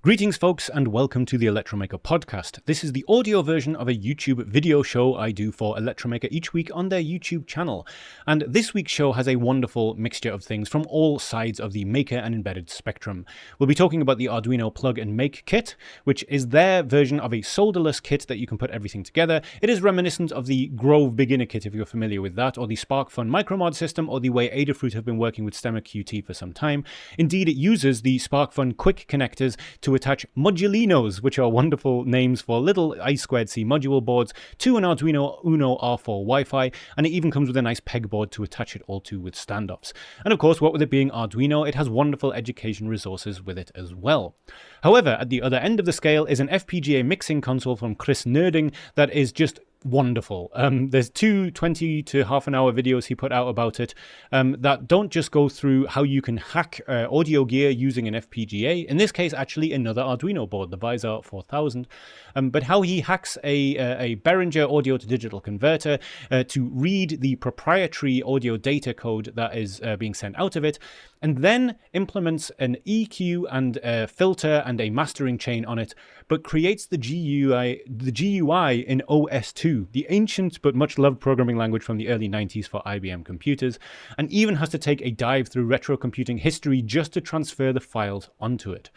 Greetings folks and welcome to the Electromaker podcast. This is the audio version of a YouTube video show I do for Electromaker each week on their YouTube channel. And this week's show has a wonderful mixture of things from all sides of the maker and embedded spectrum. We'll be talking about the Arduino Plug and Make kit, which is their version of a solderless kit that you can put everything together. It is reminiscent of the Grove beginner kit if you're familiar with that, or the Sparkfun micromod system, or the way Adafruit have been working with Stemma QT for some time. Indeed, it uses the Sparkfun quick connectors to attach modulinos, which are wonderful names for little I2C module boards, to an Arduino Uno R4 Wi-Fi, and it even comes with a nice pegboard to attach it all to with standoffs. And of course, what with it being Arduino, it has wonderful education resources with it as well. However, at the other end of the scale is an FPGA mixing console from Chris Nerding that is just wonderful. There's two 20 to half an hour videos he put out about it that don't just go through how you can hack audio gear using an FPGA, in this case actually another Arduino board, the Visor 4000, but how he hacks a Behringer audio to digital converter to read the proprietary audio data code that is being sent out of it, and then implements an EQ and a filter and a mastering chain on it, but creates the GUI in OS2, the ancient but much loved programming language from the early 90s for IBM computers, and even has to take a dive through retro computing history just to transfer the files onto it.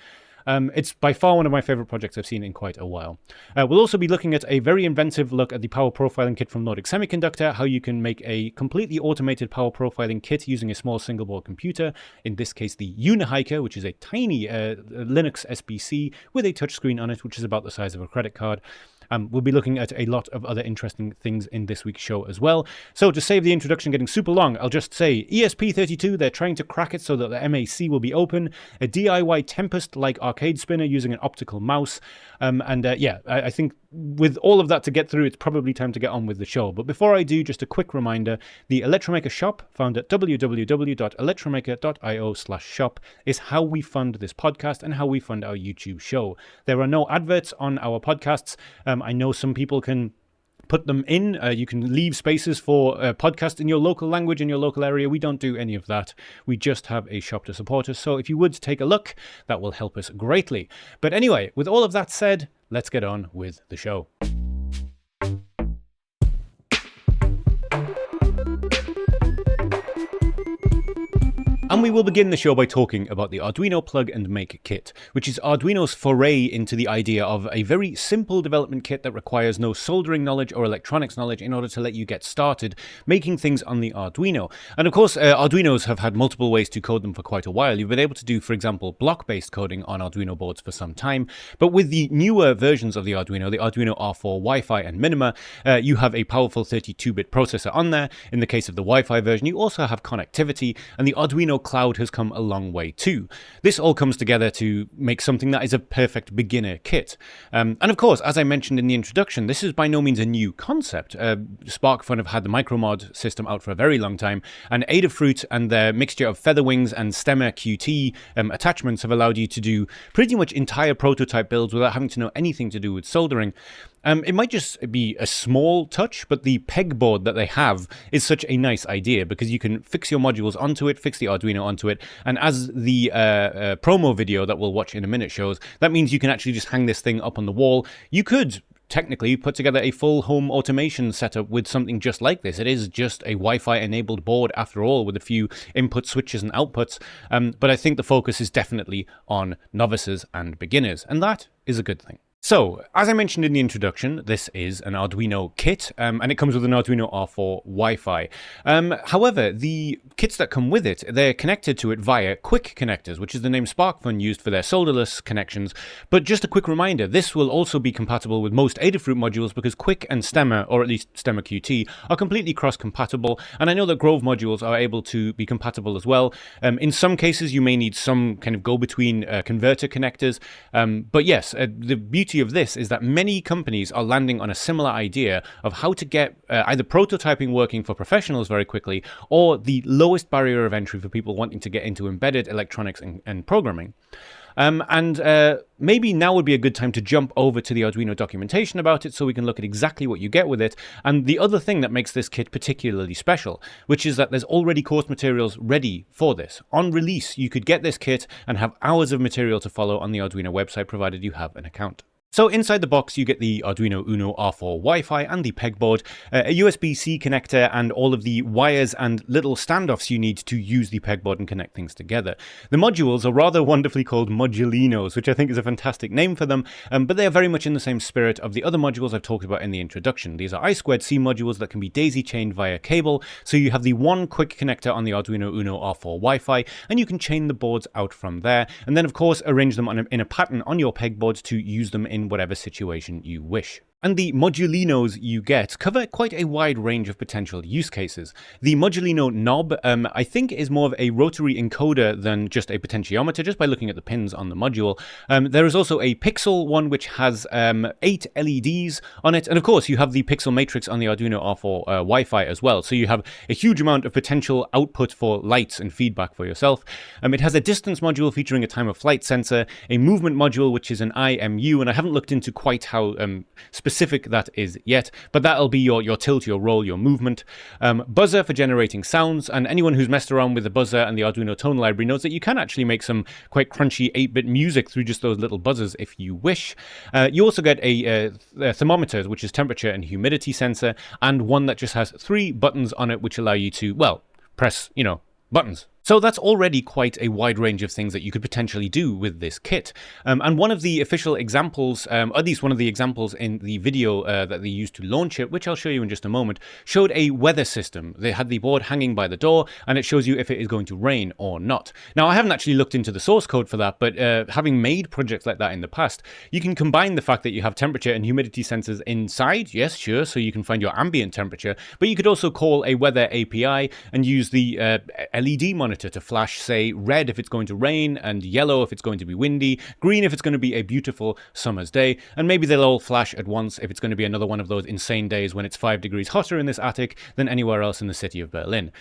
It's by far one of my favorite projects I've seen in quite a while. We'll also be looking at a very inventive look at the power profiling kit from Nordic Semiconductor, how you can make a completely automated power profiling kit using a small single board computer, in this case the Unihiker, which is a tiny Linux SBC with a touchscreen on it, which is about the size of a credit card. We'll be looking at a lot of other interesting things in this week's show as well. So to save the introduction getting super long, I'll just say ESP32, they're trying to crack it so that the MAC will be open, a DIY Tempest-like arcade spinner using an optical mouse, I think with all of that to get through, it's probably time to get on with the show. But before I do, just a quick reminder, the Electromaker shop, found at www.electromaker.io/shop, is how we fund this podcast and how we fund our YouTube show. There are no adverts on our podcasts. I know some people can put them in. You can leave spaces for a podcast in your local language, in your local area. We don't do any of that. We just have a shop to support us. So if you would take a look, that will help us greatly. But anyway, with all of that said, let's get on with the show. And we will begin the show by talking about the Arduino Plug and Make kit, which is Arduino's foray into the idea of a very simple development kit that requires no soldering knowledge or electronics knowledge in order to let you get started making things on the Arduino. And of course, Arduinos have had multiple ways to code them for quite a while. You've been able to do, for example, block-based coding on Arduino boards for some time. But with the newer versions of the Arduino R4 Wi-Fi and Minima, you have a powerful 32-bit processor on there. In the case of the Wi-Fi version, you also have connectivity, and the Arduino Cloud has come a long way too. This all comes together to make something that is a perfect beginner kit. And of course, as I mentioned in the introduction, this is by no means a new concept. Sparkfun have had the micromod system out for a very long time, and Adafruit and their mixture of Featherwings and Stemma QT attachments have allowed you to do pretty much entire prototype builds without having to know anything to do with soldering. It might just be a small touch, but the pegboard that they have is such a nice idea because you can fix your modules onto it, fix the Arduino onto it, and as the promo video that we'll watch in a minute shows, that means you can actually just hang this thing up on the wall. You could technically put together a full home automation setup with something just like this. It is just a Wi-Fi enabled board after all, with a few input switches and outputs, but I think the focus is definitely on novices and beginners, and that is a good thing. So, as I mentioned in the introduction, this is an Arduino kit, and it comes with an Arduino R4 Wi-Fi. However, the kits that come with it, they're connected to it via quick connectors, which is the name Sparkfun used for their solderless connections. But just a quick reminder, this will also be compatible with most Adafruit modules because Quick and Stemma, or at least Stemma QT, are completely cross-compatible, and I know that Grove modules are able to be compatible as well. In some cases, you may need some kind of go-between converter connectors, but yes, the beauty of this is that many companies are landing on a similar idea of how to get either prototyping working for professionals very quickly, or the lowest barrier of entry for people wanting to get into embedded electronics and programming. Maybe now would be a good time to jump over to the Arduino documentation about it so we can look at exactly what you get with it. And the other thing that makes this kit particularly special, which is that there's already course materials ready for this. On release, you could get this kit and have hours of material to follow on the Arduino website, provided you have an account. So inside the box, you get the Arduino Uno R4 Wi-Fi and the pegboard, a USB-C connector, and all of the wires and little standoffs you need to use the pegboard and connect things together. The modules are rather wonderfully called modulinos, which I think is a fantastic name for them, but they are very much in the same spirit of the other modules I've talked about in the introduction. These are I2C modules that can be daisy-chained via cable, so you have the one quick connector on the Arduino Uno R4 Wi-Fi, and you can chain the boards out from there, and then of course arrange them in a pattern on your pegboard to use them in whatever situation you wish. And the modulinos you get cover quite a wide range of potential use cases. The modulino knob, I think, is more of a rotary encoder than just a potentiometer, just by looking at the pins on the module. There is also a pixel one, which has 8 LEDs on it. And of course, you have the pixel matrix on the Arduino R4 Wi-Fi as well. So you have a huge amount of potential output for lights and feedback for yourself. It has a distance module featuring a time of flight sensor, a movement module, which is an IMU, and I haven't looked into quite how specific that is yet, but that'll be your tilt, your roll, your movement. Buzzer for generating sounds, and anyone who's messed around with the buzzer and the Arduino tone library knows that you can actually make some quite crunchy 8-bit music through just those little buzzers if you wish. You also get a thermometer, which is temperature and humidity sensor, and one that just has 3 buttons on it, which allow you to, well, press, buttons. So that's already quite a wide range of things that you could potentially do with this kit. And one of the official examples, at least one of the examples in the video that they used to launch it, which I'll show you in just a moment, showed a weather system. They had the board hanging by the door, and it shows you if it is going to rain or not. Now, I haven't actually looked into the source code for that, but having made projects like that in the past, you can combine the fact that you have temperature and humidity sensors inside, yes, sure, so you can find your ambient temperature, but you could also call a weather API and use the LED monitor to flash, say, red if it's going to rain, and yellow if it's going to be windy, green if it's going to be a beautiful summer's day, and maybe they'll all flash at once if it's going to be another one of those insane days when it's 5 degrees hotter in this attic than anywhere else in the city of Berlin.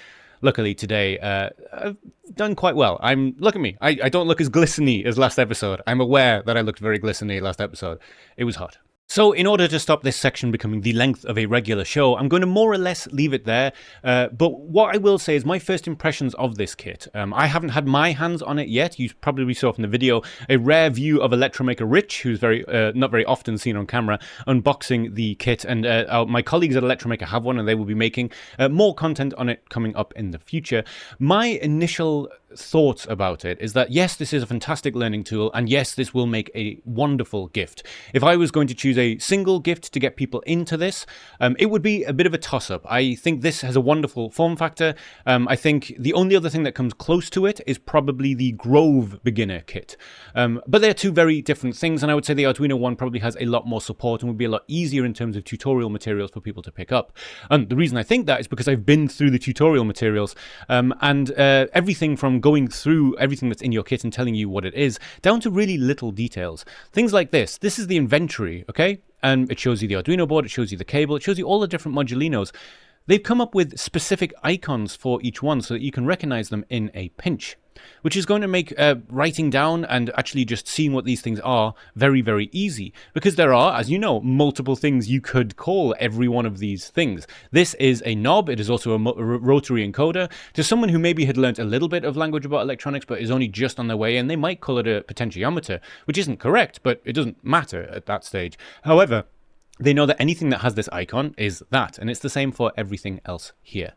Luckily today, I've done quite well. Look at me. I don't look as glistening as last episode. I'm aware that I looked very glistening last episode. It was hot. So in order to stop this section becoming the length of a regular show, I'm going to more or less leave it there. But what I will say is my first impressions of this kit. I haven't had my hands on it yet. You probably saw from the video a rare view of Electromaker Rich, who's not very often seen on camera, unboxing the kit. And my colleagues at Electromaker have one, and they will be making more content on it coming up in the future. My initial thoughts about it is that yes, this is a fantastic learning tool, and yes, this will make a wonderful gift. If I was going to choose a single gift to get people into this, it would be a bit of a toss-up. I think this has a wonderful form factor. I think the only other thing that comes close to it is probably the Grove beginner kit. But they're two very different things, and I would say the Arduino one probably has a lot more support and would be a lot easier in terms of tutorial materials for people to pick up. And the reason I think that is because I've been through the tutorial materials, and everything from going through everything that's in your kit and telling you what it is, down to really little details. Things like this. This is the inventory, okay? And it shows you the Arduino board, it shows you the cable, it shows you all the different modulinos. They've come up with specific icons for each one so that you can recognize them in a pinch, which is going to make writing down and actually just seeing what these things are very, very easy. Because there are, as you know, multiple things you could call every one of these things. This is a knob. It is also a rotary encoder. To someone who maybe had learnt a little bit of language about electronics but is only just on their way in, they might call it a potentiometer, which isn't correct, but it doesn't matter at that stage. However, they know that anything that has this icon is that, and it's the same for everything else here.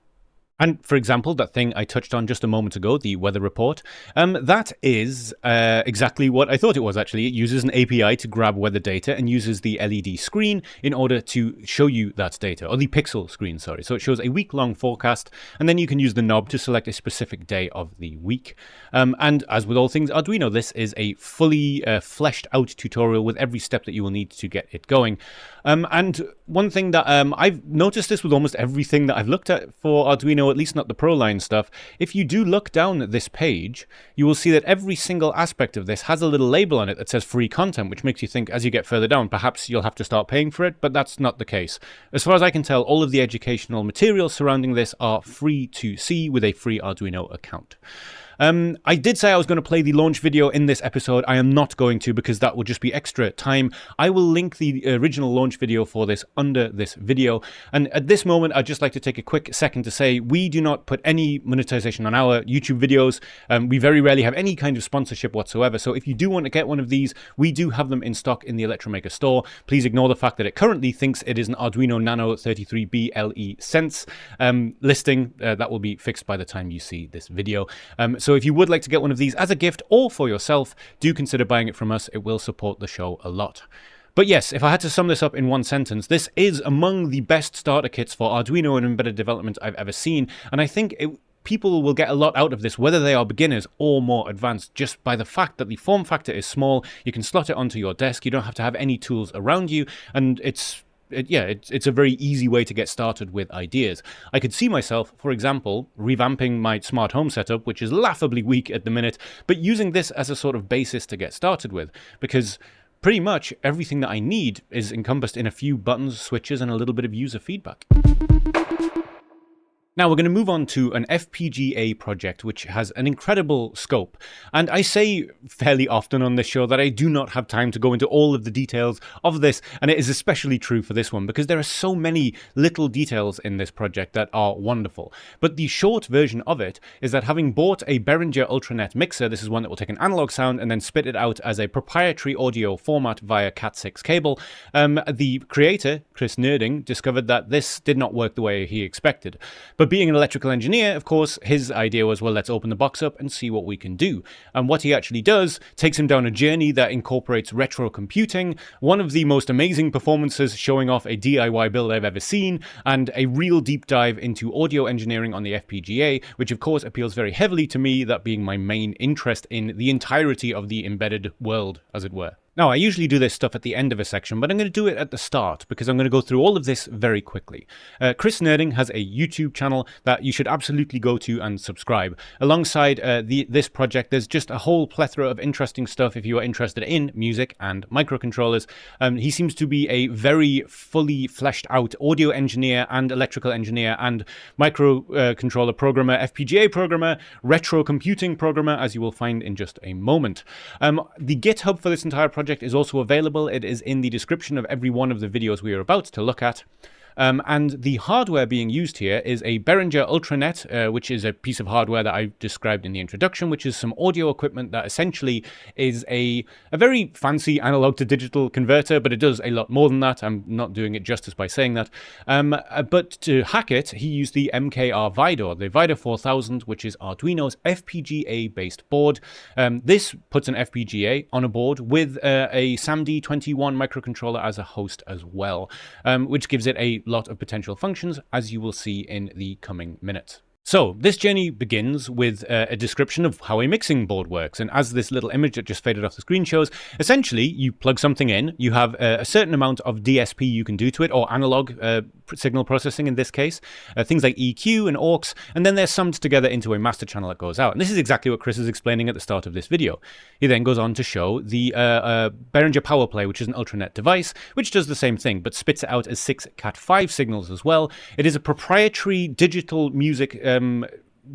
And for example, that thing I touched on just a moment ago, the weather report, that is exactly what I thought it was actually. It uses an API to grab weather data and uses the LED screen in order to show you that data, or the pixel screen, sorry. So it shows a week-long forecast, and then you can use the knob to select a specific day of the week. And as with all things Arduino, this is a fully fleshed out tutorial with every step that you will need to get it going. And one thing that I've noticed this with almost everything that I've looked at for Arduino, at least not the Pro line stuff. If you do look down this page, you will see that every single aspect of this has a little label on it that says free content, which makes you think as you get further down, perhaps you'll have to start paying for it, but that's not the case. As far as I can tell, all of the educational materials surrounding this are free to see with a free Arduino account. I did say I was going to play the launch video in this episode. I am not going to, because that would just be extra time. I will link the original launch video for this under this video. And at this moment, I'd just like to take a quick second to say we do not put any monetization on our YouTube videos. We very rarely have any kind of sponsorship whatsoever. So if you do want to get one of these, we do have them in stock in the Electromaker store. Please ignore the fact that it currently thinks it is an Arduino Nano 33B LE Sense listing. That will be fixed by the time you see this video. So if you would like to get one of these as a gift or for yourself, do consider buying it from us. It will support the show a lot. But yes, if I had to sum this up in one sentence, this is among the best starter kits for Arduino and embedded development I've ever seen. And I think people will get a lot out of this, whether they are beginners or more advanced, just by the fact that the form factor is small. You can slot it onto your desk. You don't have to have any tools around you. And it's a very easy way to get started with ideas. I could see myself, for example, revamping my smart home setup, which is laughably weak at the minute, but using this as a sort of basis to get started with, because pretty much everything that I need is encompassed in a few buttons, switches, and a little bit of user feedback. Now we're going to move on to an FPGA project which has an incredible scope. And I say fairly often on this show that I do not have time to go into all of the details of this, and it is especially true for this one because there are so many little details in this project that are wonderful. But the short version of it is that having bought a Behringer Ultranet mixer, this is one that will take an analog sound and then spit it out as a proprietary audio format via Cat6 cable, the creator, Chris Nerding, discovered that this did not work the way he expected. But being an electrical engineer, of course, his idea was, well, let's open the box up and see what we can do. And what he actually does takes him down a journey that incorporates retro computing, one of the most amazing performances showing off a DIY build I've ever seen, and a real deep dive into audio engineering on the FPGA, which of course appeals very heavily to me, that being my main interest in the entirety of the embedded world, as it were. Now, I usually do this stuff at the end of a section, but I'm going to do it at the start because I'm going to go through all of this very quickly. Chris Nerding has a YouTube channel that you should absolutely go to and subscribe. Alongside this project, there's just a whole plethora of interesting stuff if you are interested in music and microcontrollers. He seems to be a very fully fleshed out audio engineer and electrical engineer and microcontroller programmer, FPGA programmer, retro computing programmer, as you will find in just a moment. The GitHub for this entire project is also available. It is in the description of every one of the videos we are about to look at. And the hardware being used here is a Behringer Ultranet, which is a piece of hardware that I described in the introduction, which is some audio equipment that essentially is a very fancy analog to digital converter, but it does a lot more than that. I'm not doing it justice by saying that. But to hack it, he used the MKR Vidor, the Vidor 4000, which is Arduino's FPGA-based board. This puts an FPGA on a board with a SAMD21 microcontroller as a host as well, which gives it a lot of potential functions, as you will see in the coming minutes. So this journey begins with a description of how a mixing board works, and as this little image that just faded off the screen shows, essentially you plug something in, you have a certain amount of DSP you can do to it, or analog signal processing in this case, things like EQ and aux, and then they're summed together into a master channel that goes out. And this is exactly what Chris is explaining at the start of this video. He then goes on to show the Behringer PowerPlay, which is an Ultranet device, which does the same thing, but spits it out as 6 Cat5 signals as well. It is a proprietary digital music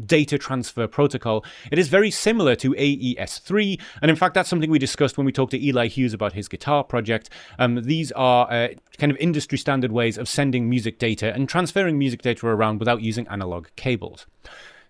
data transfer protocol. It is very similar to AES3, and in fact that's something we discussed when we talked to Eli Hughes about his guitar project. These are kind of industry standard ways of sending music data and transferring music data around without using analog cables.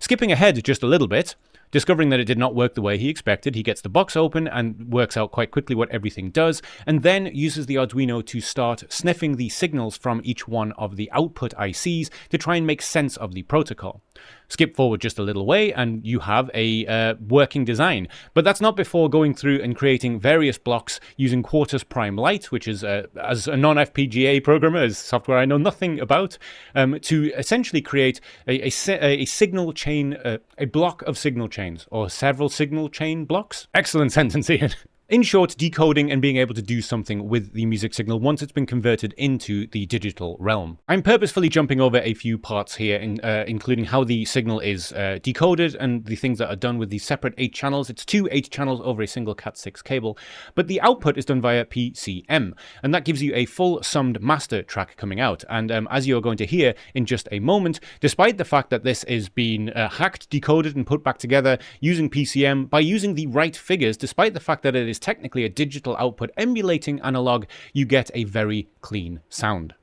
Skipping ahead just a little bit, discovering that it did not work the way he expected, he gets the box open and works out quite quickly what everything does, and then uses the Arduino to start sniffing the signals from each one of the output ICs to try and make sense of the protocol. Skip forward just a little way and you have a working design. But that's not before going through and creating various blocks using Quartus Prime Lite, which is, as a non-FPGA programmer, is software I know nothing about, to essentially create a signal chain, a block of signal chains, or several signal chain blocks. Excellent sentence, Ian. In short, decoding and being able to do something with the music signal once it's been converted into the digital realm. I'm purposefully jumping over a few parts here, including how the signal is decoded and the things that are done with these separate 8 channels. It's 2 8 channels over a single Cat6 cable, but the output is done via PCM, and that gives you a full summed master track coming out. And as you're going to hear in just a moment, despite the fact that this is being hacked, decoded, and put back together using PCM, by using the right figures, despite the fact that it is technically a digital output emulating analog, you get a very clean sound.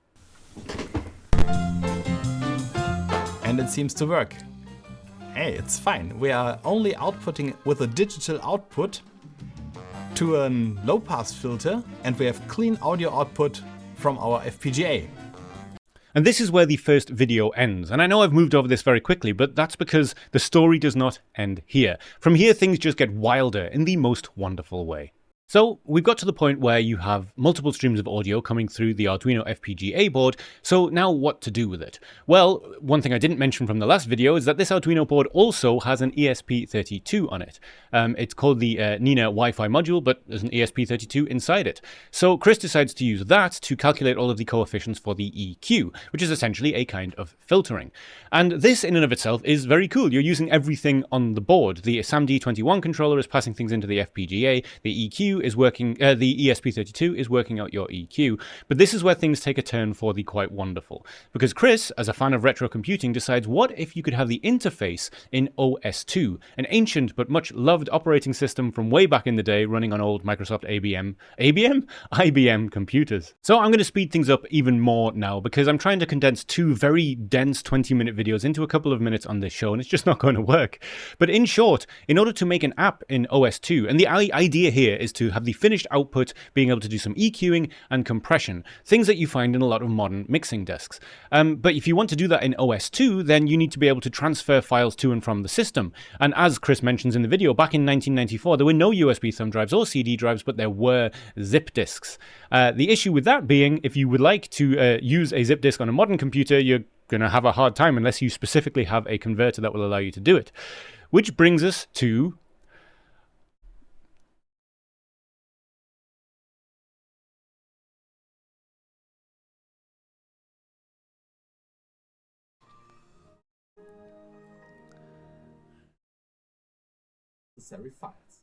And it seems to work. Hey, it's fine. We are only outputting with a digital output to a low-pass filter, and we have clean audio output from our FPGA. And this is where the first video ends. And I know I've moved over this very quickly, but that's because the story does not end here. From here, things just get wilder in the most wonderful way. So we've got to the point where you have multiple streams of audio coming through the Arduino FPGA board. So now what to do with it? Well, one thing I didn't mention from the last video is that this Arduino board also has an ESP32 on it. It's called the Nina Wi-Fi module, but there's an ESP32 inside it. So Chris decides to use that to calculate all of the coefficients for the EQ, which is essentially a kind of filtering. And this in and of itself is very cool. You're using everything on the board. The SAMD21 controller is passing things into the FPGA. The EQ is working, the ESP32 is working out your EQ. But this is where things take a turn for the quite wonderful. Because Chris, as a fan of retro computing, decides what if you could have the interface in OS2, an ancient but much loved operating system from way back in the day running on old Microsoft IBM computers. So I'm going to speed things up even more now because I'm trying to condense 2 very dense 20-minute videos into a couple of minutes on this show, and it's just not going to work. But in short, in order to make an app in OS2, and the idea here is to have the finished output being able to do some EQing and compression, things that you find in a lot of modern mixing desks. But if you want to do that in OS2, then you need to be able to transfer files to and from the system. And as Chris mentions in the video, back in 1994, there were no USB thumb drives or CD drives, but there were zip disks. The issue with that being, if you would like to use a zip disk on a modern computer, you're going to have a hard time unless you specifically have a converter that will allow you to do it. Which brings us to necessary files.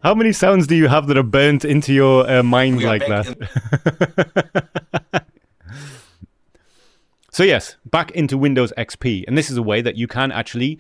How many sounds do you have that are burnt into your mind like that? So yes, back into Windows XP, and this is a way that you can actually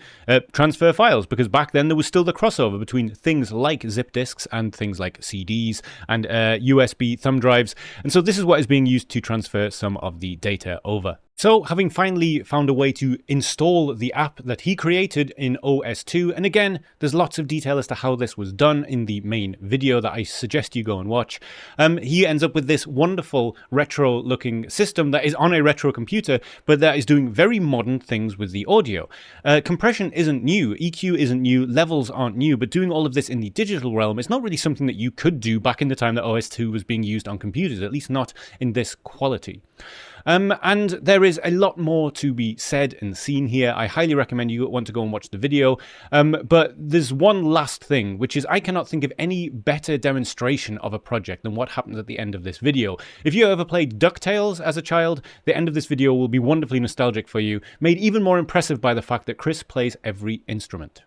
transfer files, because back then there was still the crossover between things like zip disks and things like CDs and USB thumb drives, and so this is what is being used to transfer some of the data over. So, having finally found a way to install the app that he created in OS2, and again, there's lots of detail as to how this was done in the main video that I suggest you go and watch, he ends up with this wonderful retro-looking system that is on a retro computer, but that is doing very modern things with the audio. Compression isn't new, EQ isn't new, levels aren't new, but doing all of this in the digital realm is not really something that you could do back in the time that OS2 was being used on computers, at least not in this quality. And there is a lot more to be said and seen here. I highly recommend you want to go and watch the video. But there's one last thing, which is I cannot think of any better demonstration of a project than what happens at the end of this video. If you ever played DuckTales as a child, the end of this video will be wonderfully nostalgic for you, made even more impressive by the fact that Chris plays every instrument.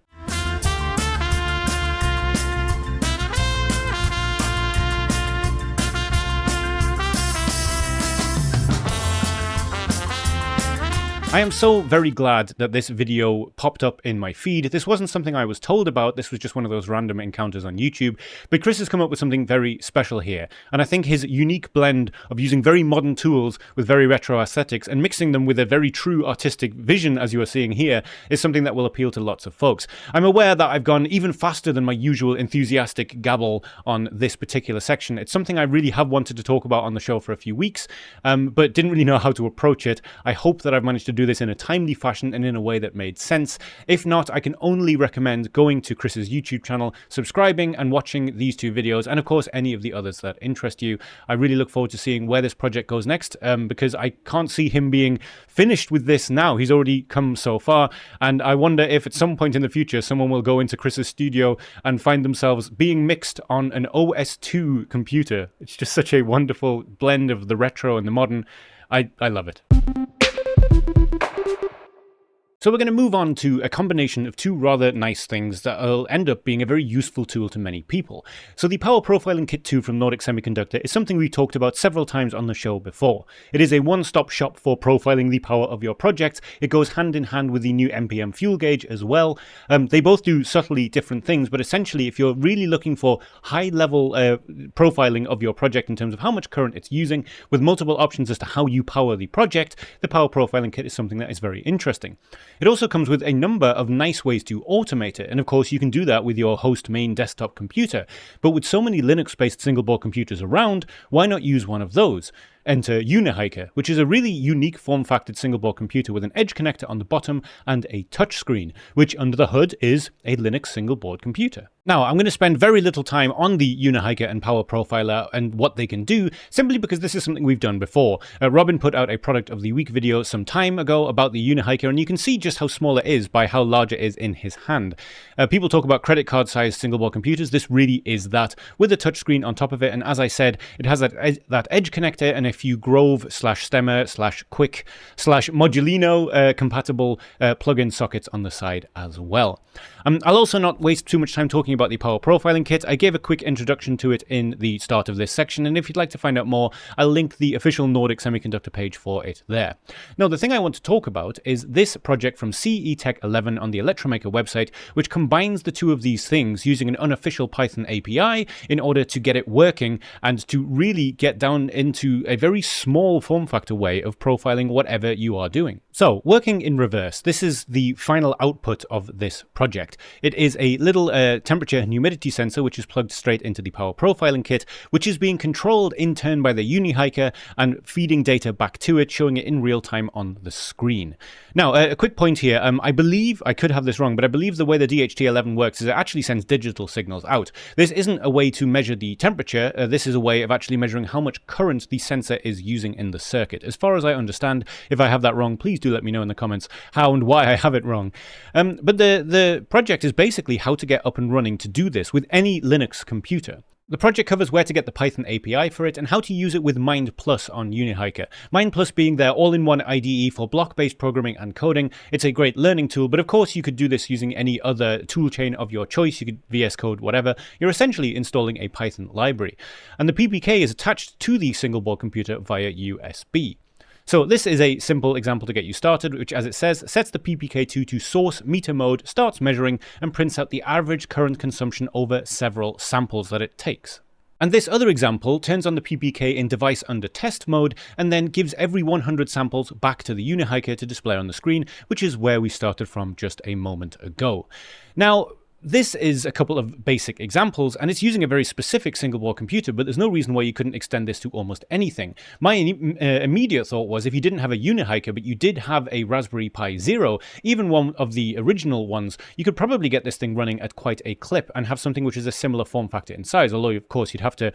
I am so very glad that this video popped up in my feed. This wasn't something I was told about, this was just one of those random encounters on YouTube, but Chris has come up with something very special here, and I think his unique blend of using very modern tools with very retro aesthetics and mixing them with a very true artistic vision, as you are seeing here, is something that will appeal to lots of folks. I'm aware that I've gone even faster than my usual enthusiastic gabble on this particular section. It's something I really have wanted to talk about on the show for a few weeks, but didn't really know how to approach it. I hope that I've managed to do this in a timely fashion and in a way that made sense. If not, I can only recommend going to Chris's YouTube channel, subscribing and watching these two videos, and of course any of the others that interest you. I really look forward to seeing where this project goes next, because I can't see him being finished with this now. He's already come so far, and I wonder if at some point in the future someone will go into Chris's studio and find themselves being mixed on an OS2 computer. It's just such a wonderful blend of the retro and the modern. I love it. So we're going to move on to a combination of two rather nice things that will end up being a very useful tool to many people. So the Power Profiling Kit 2 from Nordic Semiconductor is something we talked about several times on the show before. It is a one-stop shop for profiling the power of your project. It goes hand in hand with the new NPM fuel gauge as well. They both do subtly different things, but essentially if you're really looking for high-level profiling of your project in terms of how much current it's using, with multiple options as to how you power the project, the Power Profiling Kit is something that is very interesting. It also comes with a number of nice ways to automate it, and of course you can do that with your host main desktop computer. But with so many Linux-based single-board computers around, why not use one of those? Enter Unihiker, which is a really unique form-factored single-board computer with an edge connector on the bottom and a touchscreen, which under the hood is a Linux single-board computer. Now, I'm going to spend very little time on the Unihiker and Power Profiler and what they can do, simply because this is something we've done before. Robin put out a Product of the Week video some time ago about the Unihiker, and you can see just how small it is by how large it is in his hand. People talk about credit card-sized single-board computers. This really is that, with a touchscreen on top of it, and as I said, it has that edge connector and a few Grove/Stemmer/Quick/Modulino compatible plug-in sockets on the side as well. I'll also not waste too much time talking about the Power Profiling Kit. I gave a quick introduction to it in the start of this section, and if you'd like to find out more, I'll link the official Nordic Semiconductor page for it there. Now, the thing I want to talk about is this project from CE Tech 11 on the Electromaker website, which combines the two of these things using an unofficial Python API in order to get it working and to really get down into a very small form factor way of profiling whatever you are doing. So, working in reverse, this is the final output of this project. It is a little temperature and humidity sensor which is plugged straight into the Power Profiling Kit, which is being controlled in turn by the Unihiker and feeding data back to it, showing it in real time on the screen. Now, a quick point here. I believe, I could have this wrong, but I believe the way the DHT11 works is it actually sends digital signals out. This isn't a way to measure the temperature. This is a way of actually measuring how much current the sensor is using in the circuit. As far as I understand, if I have that wrong, please do let me know in the comments how and why I have it wrong. But the project is basically how to get up and running to do this with any Linux computer. The project covers where to get the Python API for it and how to use it with Mind Plus on Unihiker. Mind Plus being their all-in-one IDE for block-based programming and coding. It's a great learning tool, but of course you could do this using any other toolchain of your choice. You could VS Code, whatever. You're essentially installing a Python library. And the PPK is attached to the single-board computer via USB. So this is a simple example to get you started, which, as it says, sets the PPK2 to source meter mode, starts measuring, and prints out the average current consumption over several samples that it takes. And this other example turns on the PPK in device under test mode, and then gives every 100 samples back to the Unihiker to display on the screen, which is where we started from just a moment ago. Now, this is a couple of basic examples, and it's using a very specific single-board computer, but there's no reason why you couldn't extend this to almost anything. My immediate thought was if you didn't have a Unihiker, but you did have a Raspberry Pi Zero, even one of the original ones, you could probably get this thing running at quite a clip and have something which is a similar form factor in size, although of course you'd have to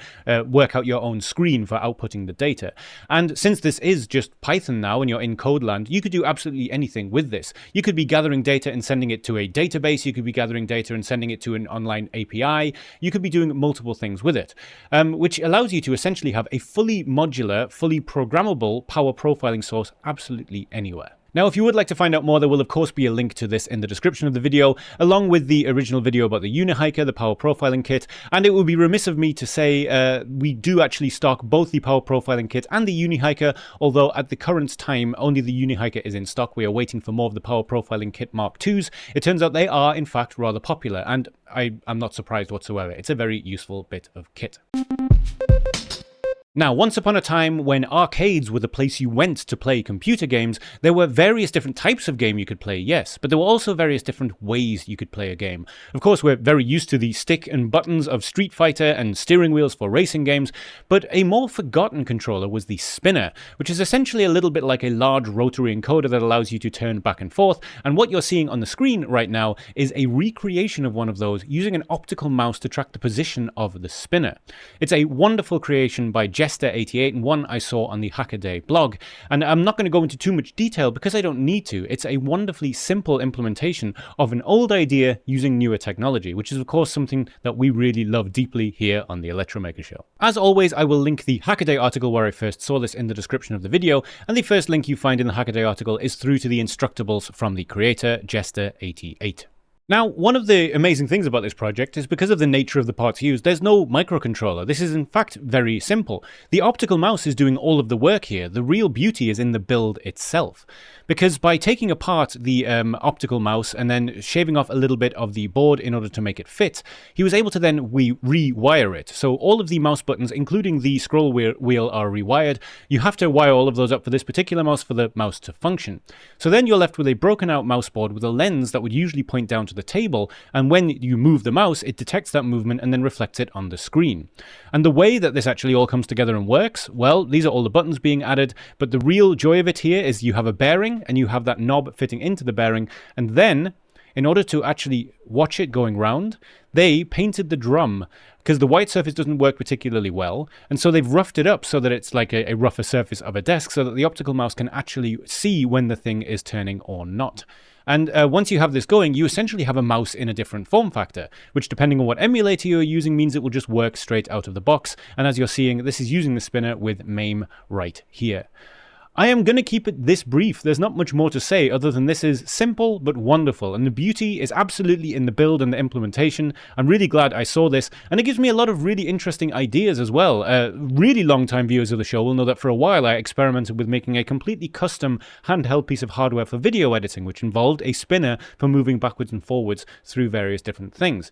work out your own screen for outputting the data. And since this is just Python now and you're in Codeland, you could do absolutely anything with this. You could be gathering data and sending it to a database, you could be gathering data and sending it to an online API. You could be doing multiple things with it, which allows you to essentially have a fully modular, fully programmable power profiling source absolutely anywhere. Now, if you would like to find out more, there will of course be a link to this in the description of the video, along with the original video about the Unihiker, the Power Profiling Kit, and it would be remiss of me to say we do actually stock both the Power Profiling Kit and the Unihiker, although at the current time only the Unihiker is in stock. We are waiting for more of the Power Profiling Kit Mark IIs. It turns out they are in fact rather popular, and I am not surprised whatsoever. It's a very useful bit of kit. Now, once upon a time when arcades were the place you went to play computer games, there were various different types of game you could play, yes, but there were also various different ways you could play a game. Of course, we're very used to the stick and buttons of Street Fighter and steering wheels for racing games, but a more forgotten controller was the spinner, which is essentially a little bit like a large rotary encoder that allows you to turn back and forth, and what you're seeing on the screen right now is a recreation of one of those using an optical mouse to track the position of the spinner. It's a wonderful creation by Jester88 and one I saw on the Hackaday blog, and I'm not going to go into too much detail because I don't need to. It's a wonderfully simple implementation of an old idea using newer technology, which is of course something that we really love deeply here on the Electromaker Show. As always, I will link the Hackaday article where I first saw this in the description of the video, and the first link you find in the Hackaday article is through to the instructables from the creator, Jester88. Now, one of the amazing things about this project is because of the nature of the parts used, there's no microcontroller. This is in fact very simple. The optical mouse is doing all of the work here. The real beauty is in the build itself. Because by taking apart the optical mouse and then shaving off a little bit of the board in order to make it fit, he was able to then rewire it. So all of the mouse buttons, including the scroll wheel, are rewired. You have to wire all of those up for this particular mouse for the mouse to function. So then you're left with a broken out mouse board with a lens that would usually point down to the table, and when you move the mouse, it detects that movement and then reflects it on the screen. And the way that this actually all comes together and works, well, these are all the buttons being added, but the real joy of it here is you have a bearing and you have that knob fitting into the bearing, and then in order to actually watch it going round, they painted the drum because the white surface doesn't work particularly well, and so they've roughed it up so that it's like a rougher surface of a desk so that the optical mouse can actually see when the thing is turning or not. And once you have this going, you essentially have a mouse in a different form factor, which depending on what emulator you're using means it will just work straight out of the box. And as you're seeing, this is using the spinner with MAME right here. I am going to keep it this brief. There's not much more to say other than this is simple but wonderful, and the beauty is absolutely in the build and the implementation. I'm really glad I saw this, and it gives me a lot of really interesting ideas as well. Really long-time viewers of the show will know that for a while I experimented with making a completely custom handheld piece of hardware for video editing, which involved a spinner for moving backwards and forwards through various different things.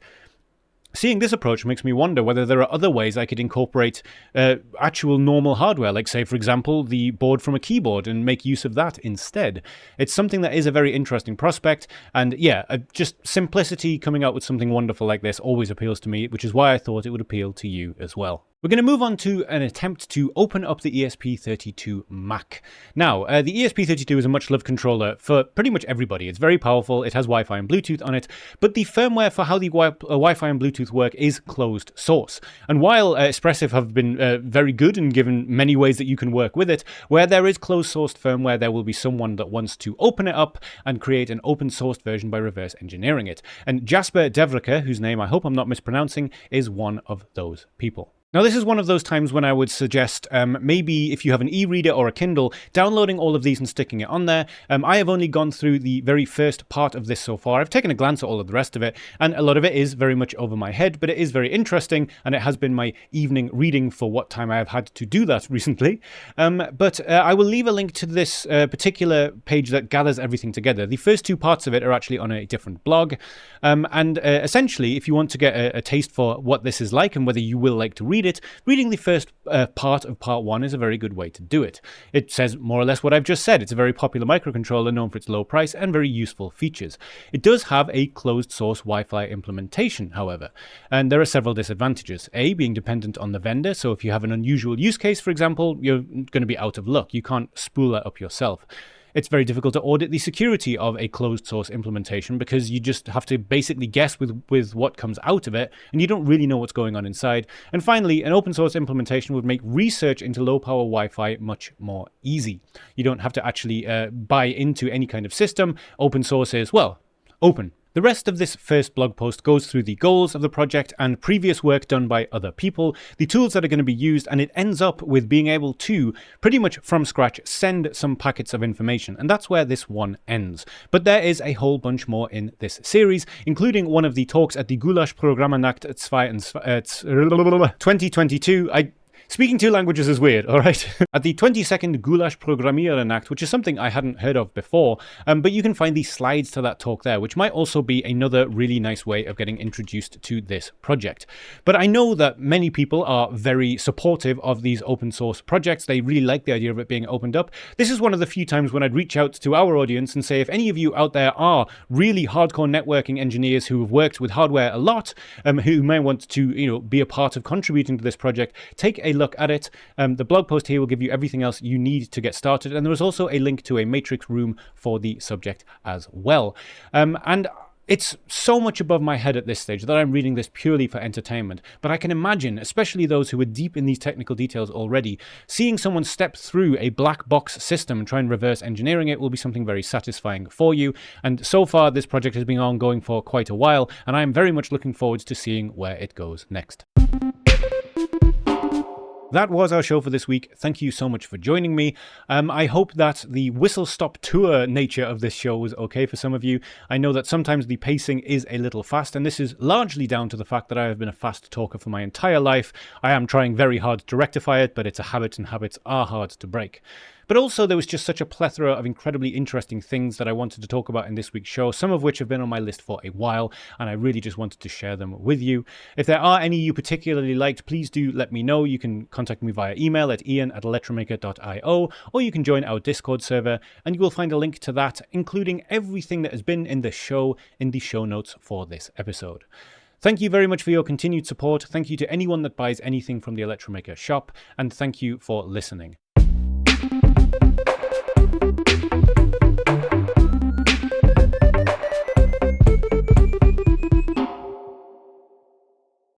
Seeing this approach makes me wonder whether there are other ways I could incorporate actual normal hardware, like say, for example, the board from a keyboard, and make use of that instead. It's something that is a very interesting prospect, and yeah, just simplicity coming out with something wonderful like this always appeals to me, which is why I thought it would appeal to you as well. We're going to move on to an attempt to open up the ESP32 MAC. Now, the ESP32 is a much-loved controller for pretty much everybody. It's very powerful, it has Wi-Fi and Bluetooth on it, but the firmware for how the Wi-Fi and Bluetooth work is closed source. And while Espressif have been very good and given many ways that you can work with it, where there is closed-sourced firmware, there will be someone that wants to open it up and create an open-sourced version by reverse engineering it. And Jasper Devriker, whose name I hope I'm not mispronouncing, is one of those people. Now, this is one of those times when I would suggest maybe if you have an e-reader or a Kindle, downloading all of these and sticking it on there. I have only gone through the very first part of this so far. I've taken a glance at all of the rest of it, and a lot of it is very much over my head, but it is very interesting, and it has been my evening reading for what time I have had to do that recently. But I will leave a link to this particular page that gathers everything together. The first two parts of it are actually on a different blog, and essentially, if you want to get a taste for what this is like and whether you will like to read it, reading the first part of part one is a very good way to do it. It says more or less what I've just said. It's a very popular microcontroller known for its low price and very useful features. It does have a closed source Wi-Fi implementation, however, and there are several disadvantages. A, being dependent on the vendor, so if you have an unusual use case, for example, you're going to be out of luck. You can't spool that up yourself. It's very difficult to audit the security of a closed source implementation because you just have to basically guess with what comes out of it, and you don't really know what's going on inside. And finally, an open source implementation would make research into low power Wi-Fi much more easy. You don't have to actually buy into any kind of system. Open source is, well, open. The rest of this first blog post goes through the goals of the project and previous work done by other people, the tools that are going to be used, and it ends up with being able to, pretty much from scratch, send some packets of information. And that's where this one ends. But there is a whole bunch more in this series, including one of the talks at the Gulasch Programmernacht 2022. Speaking two languages is weird, all right? At the 22nd Gulasch Programmieren Act, which is something I hadn't heard of before, but you can find the slides to that talk there, which might also be another really nice way of getting introduced to this project. But I know that many people are very supportive of these open source projects. They really like the idea of it being opened up. This is one of the few times when I'd reach out to our audience and say, if any of you out there are really hardcore networking engineers who have worked with hardware a lot, who may want to, be a part of contributing to this project, take a look at it. The blog post here will give you everything else you need to get started. And there is also a link to a matrix room for the subject as well. And it's so much above my head at this stage that I'm reading this purely for entertainment. But I can imagine, especially those who are deep in these technical details already, seeing someone step through a black box system and try and reverse engineering it will be something very satisfying for you. And so far, this project has been ongoing for quite a while, and I am very much looking forward to seeing where it goes next. That was our show for this week. Thank you so much for joining me. I hope that the whistle-stop tour nature of this show was okay for some of you. I know that sometimes the pacing is a little fast, and this is largely down to the fact that I have been a fast talker for my entire life. I am trying very hard to rectify it, but it's a habit, and habits are hard to break. But also, there was just such a plethora of incredibly interesting things that I wanted to talk about in this week's show, some of which have been on my list for a while, and I really just wanted to share them with you. If there are any you particularly liked, please do let me know. You can contact me via email at ian@electromaker.io, or you can join our Discord server, and you will find a link to that, including everything that has been in the show in the show notes for this episode. Thank you very much for your continued support. Thank you to anyone that buys anything from the Electromaker shop, and thank you for listening.